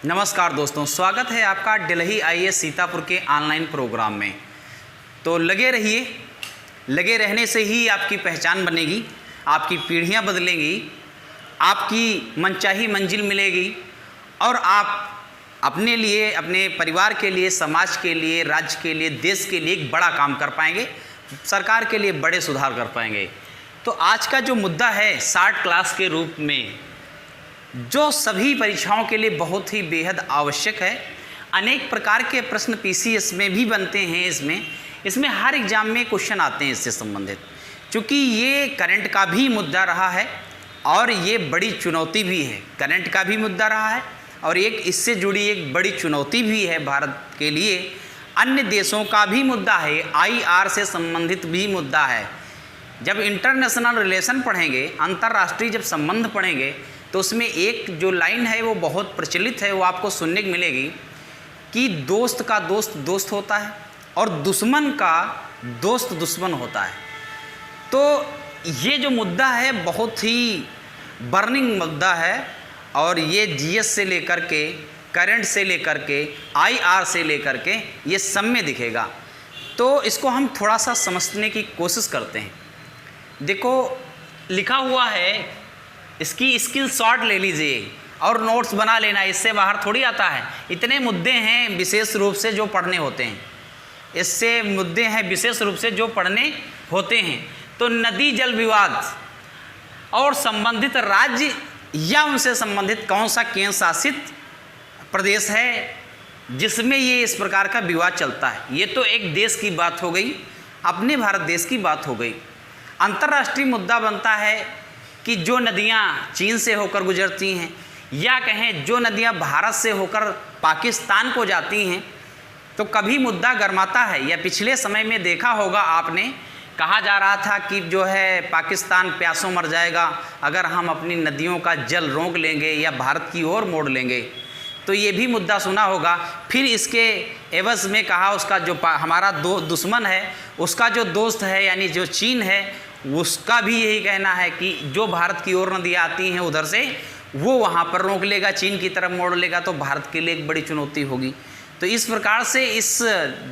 नमस्कार दोस्तों, स्वागत है आपका दिल्ली आईएएस सीतापुर के ऑनलाइन प्रोग्राम में। तो लगे रहिए, लगे रहने से ही आपकी पहचान बनेगी, आपकी पीढ़ियां बदलेंगी, आपकी मनचाही मंजिल मिलेगी और आप अपने लिए, अपने परिवार के लिए, समाज के लिए, राज्य के लिए, देश के लिए एक बड़ा काम कर पाएंगे, सरकार के लिए बड़े सुधार कर पाएंगे। तो आज का जो मुद्दा है शार्ट क्लास के रूप में, जो सभी परीक्षाओं के लिए बहुत ही बेहद आवश्यक है। अनेक प्रकार के प्रश्न पीसीएस में भी बनते हैं। इसमें हर एग्ज़ाम में क्वेश्चन आते हैं इससे संबंधित, क्योंकि ये करंट का भी मुद्दा रहा है और ये बड़ी चुनौती भी है। करंट का भी मुद्दा रहा है और एक इससे जुड़ी एक बड़ी चुनौती भी है भारत के लिए। अन्य देशों का भी मुद्दा है, आईआर से संबंधित भी मुद्दा है। जब इंटरनेशनल रिलेशन पढ़ेंगे, अंतर्राष्ट्रीय जब संबंध पढ़ेंगे, तो उसमें एक जो लाइन है वो बहुत प्रचलित है, वो आपको सुनने को मिलेगी कि दोस्त का दोस्त दोस्त होता है और दुश्मन का दोस्त दुश्मन होता है। तो ये जो मुद्दा है बहुत ही बर्निंग मुद्दा है और ये जीएस से लेकर के, करंट से लेकर के, आईआर से लेकर के ये सब में दिखेगा। तो इसको हम थोड़ा सा समझने की कोशिश करते हैं। देखो, लिखा हुआ है, इसकी स्किल शॉट ले लीजिए और नोट्स बना लेना, इससे बाहर थोड़ी आता है। इतने मुद्दे हैं विशेष रूप से जो पढ़ने होते हैं, इससे मुद्दे हैं विशेष रूप से जो पढ़ने होते हैं। तो नदी जल विवाद और संबंधित राज्य या उनसे संबंधित कौन सा केंद्र शासित प्रदेश है जिसमें ये इस प्रकार का विवाद चलता है। ये तो एक देश की बात हो गई, अपने भारत देश की बात हो गई। अंतर्राष्ट्रीय मुद्दा बनता है कि जो नदियां चीन से होकर गुजरती हैं या कहें जो नदियां भारत से होकर पाकिस्तान को जाती हैं, तो कभी मुद्दा गरमाता है। या पिछले समय में देखा होगा आपने, कहा जा रहा था कि जो है पाकिस्तान प्यासों मर जाएगा अगर हम अपनी नदियों का जल रोक लेंगे या भारत की ओर मोड़ लेंगे। तो ये भी मुद्दा सुना होगा। फिर इसके एवज में कहा उसका जो हमारा दुश्मन है, उसका जो दोस्त है यानी जो चीन है, उसका भी यही कहना है कि जो भारत की ओर नदियाँ आती हैं उधर से वो वहाँ पर रोक लेगा, चीन की तरफ मोड़ लेगा, तो भारत के लिए एक बड़ी चुनौती होगी। तो इस प्रकार से इस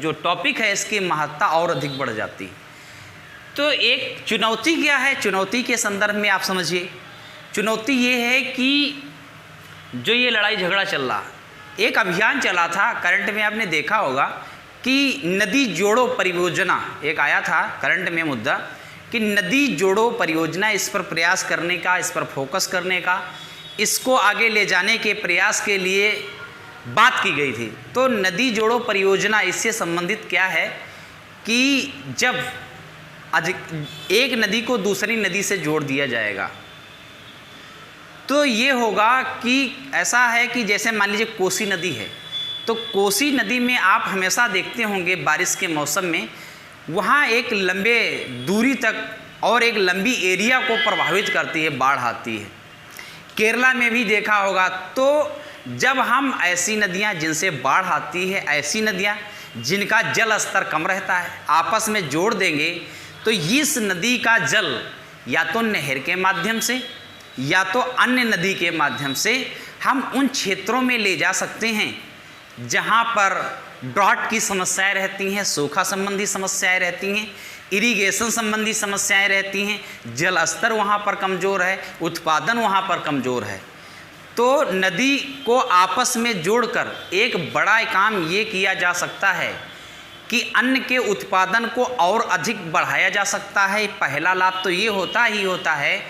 जो टॉपिक है इसकी महत्ता और अधिक बढ़ जाती है। तो एक चुनौती क्या है, चुनौती के संदर्भ में आप समझिए। चुनौती ये है कि जो ये लड़ाई झगड़ा चल रहा, एक अभियान चला था, करंट में आपने देखा होगा कि नदी जोड़ो परियोजना एक आया था करंट में मुद्दा, कि नदी जोड़ो परियोजना, इस पर प्रयास करने का, इस पर फोकस करने का, इसको आगे ले जाने के प्रयास के लिए बात की गई थी। तो नदी जोड़ो परियोजना इससे संबंधित क्या है कि जब एक नदी को दूसरी नदी से जोड़ दिया जाएगा तो ये होगा कि ऐसा है कि जैसे मान लीजिए कोसी नदी है, तो कोसी नदी में आप हमेशा देखते होंगे बारिश के मौसम में वहाँ एक लंबे दूरी तक और एक लंबी एरिया को प्रभावित करती है, बाढ़ आती है। केरला में भी देखा होगा। तो जब हम ऐसी नदियाँ जिनसे बाढ़ आती है, ऐसी नदियाँ जिनका जल स्तर कम रहता है, आपस में जोड़ देंगे तो इस नदी का जल या तो नहर के माध्यम से या तो अन्य नदी के माध्यम से हम उन क्षेत्रों में ले जा सकते हैं जहाँ पर ड्रॉट की समस्याएं रहती हैं, सूखा संबंधी समस्याएं रहती हैं, इरिगेशन संबंधी समस्याएं रहती हैं, जल स्तर वहाँ पर कमज़ोर है, उत्पादन वहाँ पर कमज़ोर है। तो नदी को आपस में जोड़कर एक बड़ा काम ये किया जा सकता है कि अन्न के उत्पादन को और अधिक बढ़ाया जा सकता है। पहला लाभ तो ये होता ही होता है।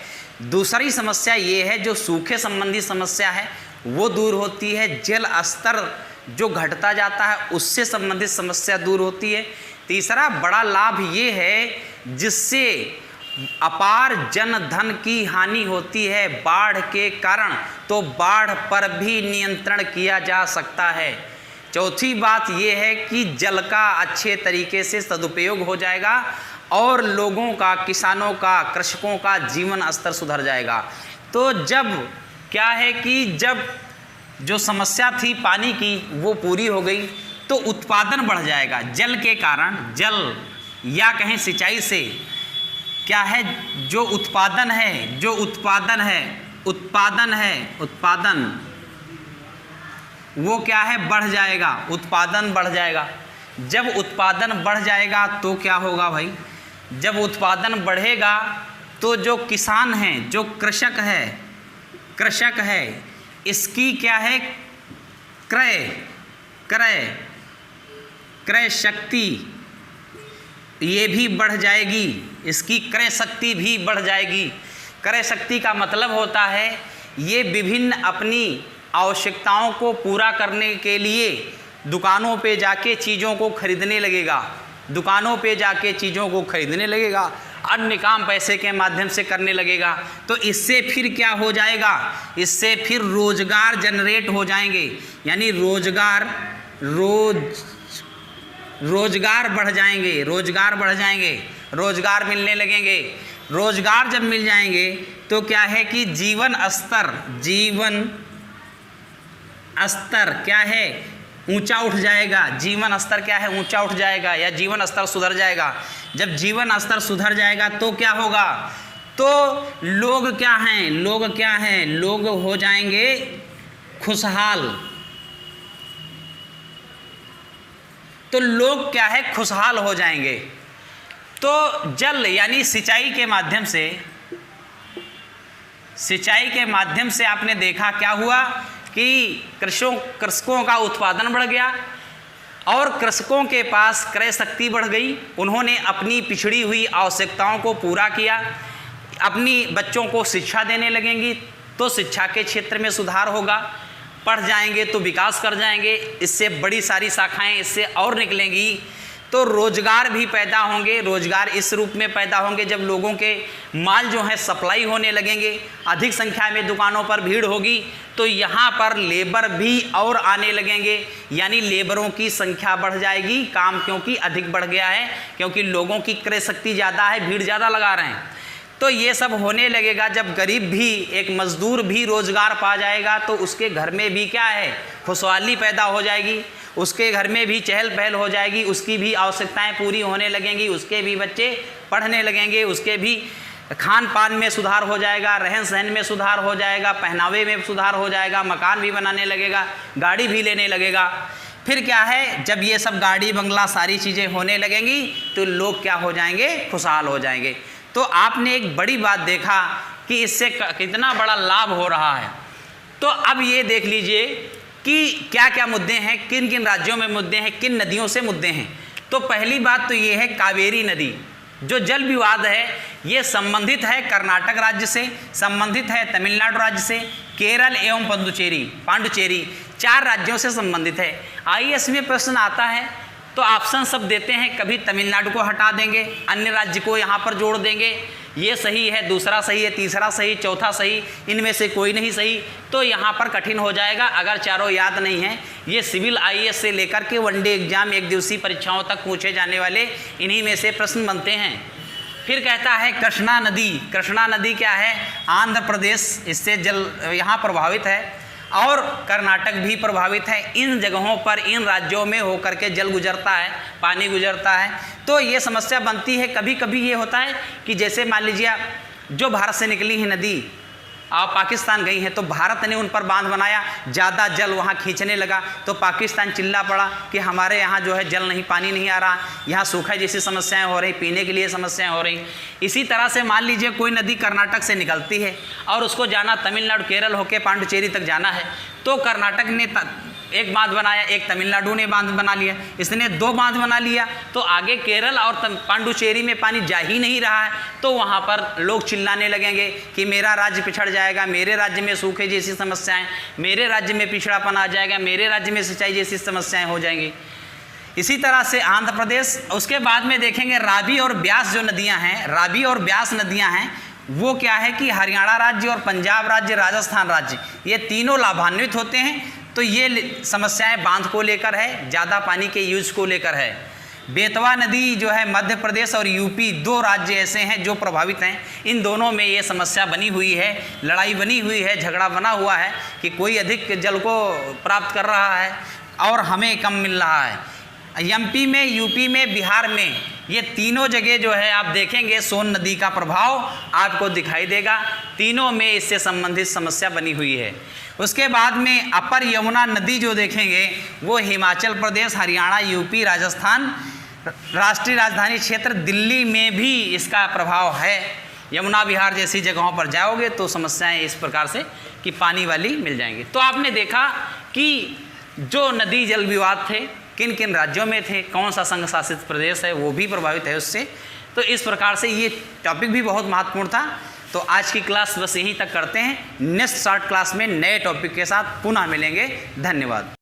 दूसरी समस्या ये है, जो सूखे संबंधी समस्या है वो दूर होती है, जल स्तर जो घटता जाता है उससे संबंधित समस्या दूर होती है। तीसरा बड़ा लाभ ये है जिससे अपार जन धन की हानि होती है बाढ़ के कारण, तो बाढ़ पर भी नियंत्रण किया जा सकता है। चौथी बात ये है कि जल का अच्छे तरीके से सदुपयोग हो जाएगा और लोगों का, किसानों का, कृषकों का जीवन स्तर सुधर जाएगा। तो जब क्या है कि जब जो समस्या थी पानी की वो पूरी हो गई तो उत्पादन बढ़ जाएगा। जल के कारण, जल या कहें सिंचाई से क्या है, जो उत्पादन है, वो क्या है, बढ़ जाएगा, उत्पादन बढ़ जाएगा। जब उत्पादन बढ़ जाएगा तो क्या होगा भाई, जब उत्पादन बढ़ेगा तो जो किसान हैं, जो कृषक है, इसकी क्या है, क्रय शक्ति ये भी बढ़ जाएगी, इसकी क्रय शक्ति भी बढ़ जाएगी। क्रय शक्ति का मतलब होता है ये विभिन्न अपनी आवश्यकताओं को पूरा करने के लिए दुकानों पे जाके चीज़ों को खरीदने लगेगा, अन्य काम पैसे के माध्यम से करने लगेगा। तो इससे फिर क्या हो जाएगा, इससे फिर रोजगार जनरेट हो जाएंगे, यानी रोजगार बढ़ जाएंगे, रोजगार मिलने लगेंगे। रोजगार जब मिल जाएंगे तो क्या है कि जीवन स्तर क्या है, ऊंचा उठ जाएगा। जीवन स्तर क्या है, ऊंचा उठ जाएगा या जीवन स्तर सुधर जाएगा। जब जीवन स्तर सुधर जाएगा तो क्या होगा, तो लोग क्या हैं, लोग हो जाएंगे खुशहाल। तो लोग क्या है, खुशहाल हो जाएंगे। तो जल यानी सिंचाई के माध्यम से आपने देखा क्या हुआ कि कृषकों का उत्पादन बढ़ गया और कृषकों के पास क्रय शक्ति बढ़ गई। उन्होंने अपनी पिछड़ी हुई आवश्यकताओं को पूरा किया, अपनी बच्चों को शिक्षा देने लगेंगी तो शिक्षा के क्षेत्र में सुधार होगा, पढ़ जाएंगे तो विकास कर जाएंगे, इससे बड़ी सारी शाखाएं इससे और निकलेंगी। तो रोजगार भी पैदा होंगे। रोजगार इस रूप में पैदा होंगे जब लोगों के माल जो है सप्लाई होने लगेंगे, अधिक संख्या में दुकानों पर भीड़ होगी तो यहाँ पर लेबर भी और आने लगेंगे, यानी लेबरों की संख्या बढ़ जाएगी। काम क्योंकि अधिक बढ़ गया है, क्योंकि लोगों की क्रय शक्ति ज़्यादा है, भीड़ ज़्यादा लगा रहे हैं। तो ये सब होने लगेगा। जब गरीब भी, एक मजदूर भी रोजगार पा जाएगा तो उसके घर में भी क्या है, खुशहाली पैदा हो जाएगी, उसके घर में भी चहल पहल हो जाएगी, उसकी भी आवश्यकताएं पूरी होने लगेंगी, उसके भी बच्चे पढ़ने लगेंगे, उसके भी खान पान में सुधार हो जाएगा, रहन सहन में सुधार हो जाएगा, पहनावे में सुधार हो जाएगा, मकान भी बनाने लगेगा, गाड़ी भी लेने लगेगा। फिर क्या है, जब ये सब गाड़ी बंगला सारी चीज़ें होने लगेंगी तो लोग क्या हो जाएंगे, खुशहाल हो जाएंगे। तो आपने एक बड़ी बात देखा कि इससे कितना बड़ा लाभ हो रहा है। तो अब ये देख लीजिए कि क्या क्या मुद्दे हैं, किन किन राज्यों में मुद्दे हैं, किन नदियों से मुद्दे हैं। तो पहली बात तो ये है, कावेरी नदी जो जल विवाद है ये संबंधित है कर्नाटक राज्य से, संबंधित है तमिलनाडु राज्य से, केरल एवं पांडुचेरी 4 राज्यों से संबंधित है। आईएएस में प्रश्न आता है तो ऑप्शन सब देते हैं, कभी तमिलनाडु को हटा देंगे, अन्य राज्य को यहाँ पर जोड़ देंगे, ये सही है, दूसरा सही है, तीसरा सही, चौथा सही, इनमें से कोई नहीं सही। तो यहाँ पर कठिन हो जाएगा अगर चारों याद नहीं हैं। ये सिविल आईएएस से लेकर के वनडे एग्जाम, एक दिवसीय परीक्षाओं तक पूछे जाने वाले इन्हीं में से प्रश्न बनते हैं। फिर कहता है कृष्णा नदी क्या है, आंध्र प्रदेश इससे जल यहाँ प्रभावित है और कर्नाटक भी प्रभावित है। इन जगहों पर, इन राज्यों में होकर के जल गुजरता है, पानी गुजरता है। तो ये समस्या बनती है। कभी कभी ये होता है कि जैसे मान लीजिए जो भारत से निकली है नदी आप पाकिस्तान गई हैं तो भारत ने उन पर बांध बनाया, ज़्यादा जल वहाँ खींचने लगा तो पाकिस्तान चिल्ला पड़ा कि हमारे यहाँ जो है जल नहीं, पानी नहीं आ रहा, यहाँ सूखा जैसी समस्याएं हो रही, पीने के लिए समस्याएं हो रही। इसी तरह से मान लीजिए कोई नदी कर्नाटक से निकलती है और उसको जाना तमिलनाडु, केरल होके पांडुचेरी तक जाना है, तो कर्नाटक ने एक बांध बनाया, एक तमिलनाडु ने बांध बना लिया, इसने 2 बांध बना लिया, तो आगे केरल और पांडुचेरी में पानी जा ही नहीं रहा है। तो वहाँ पर लोग चिल्लाने लगेंगे कि मेरा राज्य पिछड़ जाएगा, मेरे राज्य में सूखे जैसी समस्याएं, मेरे राज्य में पिछड़ापन आ जाएगा, मेरे राज्य में सिंचाई जैसी समस्याएं हो जाएंगी। इसी तरह से आंध्र प्रदेश, उसके बाद में देखेंगे रावी और ब्यास जो नदियाँ हैं, रावी और ब्यास नदियाँ हैं, वो क्या है कि हरियाणा राज्य और पंजाब राज्य, राजस्थान राज्य, ये तीनों लाभान्वित होते हैं। तो ये समस्याएं बांध को लेकर है, ज़्यादा पानी के यूज को लेकर है। बेतवा नदी जो है मध्य प्रदेश और यूपी 2 राज्य ऐसे हैं जो प्रभावित हैं। इन दोनों में ये समस्या बनी हुई है, लड़ाई बनी हुई है, झगड़ा बना हुआ है कि कोई अधिक जल को प्राप्त कर रहा है और हमें कम मिल रहा है। एमपी में, यूपी में, बिहार में, ये तीनों जगह जो है आप देखेंगे सोन नदी का प्रभाव आपको दिखाई देगा। तीनों में इससे संबंधित समस्या बनी हुई है। उसके बाद में अपर यमुना नदी जो देखेंगे वो हिमाचल प्रदेश, हरियाणा, यूपी, राजस्थान, राष्ट्रीय राजधानी क्षेत्र दिल्ली में भी इसका प्रभाव है। यमुना विहार जैसी जगहों पर जाओगे तो समस्याएं इस प्रकार से कि पानी वाली मिल जाएंगी। तो आपने देखा कि जो नदी जल विवाद थे किन किन राज्यों में थे, कौन सा संघ शासित प्रदेश है वो भी प्रभावित है उससे। तो इस प्रकार से ये टॉपिक भी बहुत महत्वपूर्ण था। तो आज की क्लास बस यहीं तक करते हैं। नेक्स्ट शॉर्ट क्लास में नए टॉपिक के साथ पुनः मिलेंगे। धन्यवाद।